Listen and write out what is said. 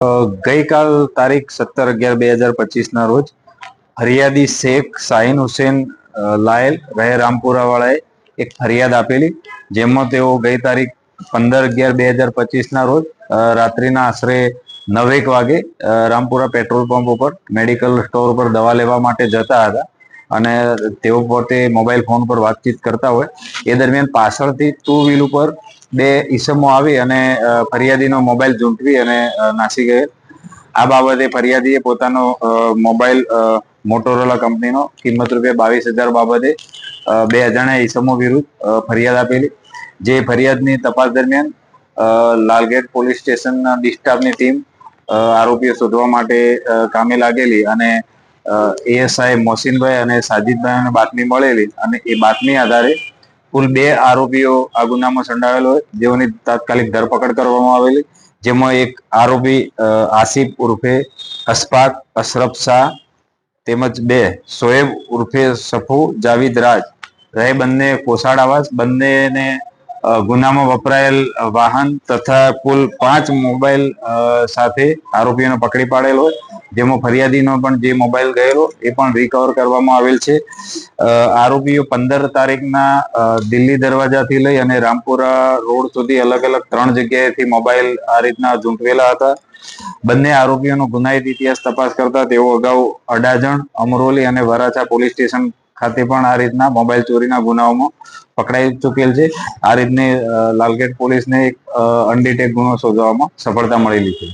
ગઈકાલ તારીખ 17/11/2025 ના રોજ ફરિયાદી શેખ શાહીન હુસેન લાયલ રહે રામપુરા વાળાએ એક ફરિયાદ આપેલી, જેમાં તેઓ ગઈ તારીખ 15/11/2025 ના રોજ રાત્રિના આશરે 9 વાગે રામપુરા પેટ્રોલ પંપ ઉપર મેડિકલ સ્ટોર પર દવા લેવા માટે જતા હતા અને તેઓ પોતે મોબાઈલ ફોન પર વાતચીત કરતા હોય એ દરમિયાન પાછળથી 2 વ્હીલ ઉપર બે ઈસમો આવી અને ફરિયાદીનો મોબાઈલ ઝૂંટવી અને નાસી ગયેલ. આ બાબતે ફરિયાદીએ પોતાનો મોબાઈલ મોટોરોલા કંપનીનો કિંમત ₹22,000 બાબતે બે અજાણ્યા ઈસમો વિરુદ્ધ ફરિયાદ આપેલી. જે ફરિયાદની તપાસ દરમિયાન લાલગેટ પોલીસ સ્ટેશનના ડિસ્ટાફની ટીમ આરોપીઓ શોધવા માટે કામે લાગેલી અને એએસઆઈ મોહસિનભાઈ અને સાજીદભાઈને બાતમી મળેલી અને એ બાતમી આધારે કુલ 2 આરોપીઓ આ ગુનામાં સંડોવાયેલ હોય જેઓની તાત્કાલિક ધરપકડ કરવામાં આવેલી, જેમાં એક આરોપી આસિફ ઉર્ફે અશફાક અશરફ શાહ તેમજ 2 શોએબ ઉર્ફે સફુ જાવીદ રાજ રહે બંને કોસાડ આવાસ, બંનેને ગુનામાં વપરાયેલ વાહન તથા કુલ 5 મોબાઈલ સાથે આરોપીઓને પકડી પાડેલ હોય, જેમાં ફરિયાદીનો પણ જે મોબાઈલ ગયેલો એ પણ રિકવર કરવામાં આવેલ છે. આરોપીઓ 15 તારીખના દિલ્હી દરવાજાથી લઈ અને રામપુરા રોડ સુધી અલગ અલગ 3 જગ્યાએથી મોબાઈલ આ રીતના ઝૂંટવેલા હતા. બંને આરોપીઓનો ગુનાહિત ઇતિહાસ તપાસ કરતા તેઓ અગાઉ અડાજણ, અમરોલી અને વરાછા પોલીસ સ્ટેશન ખાતે પણ આ રીતના મોબાઈલ ચોરીના ગુનાઓમાં પકડાઈ ચૂકેલ છે. આ રીતની લાલગેટ પોલીસને એક અનડિટેક ગુનો શોધવામાં સફળતા મળેલી છે.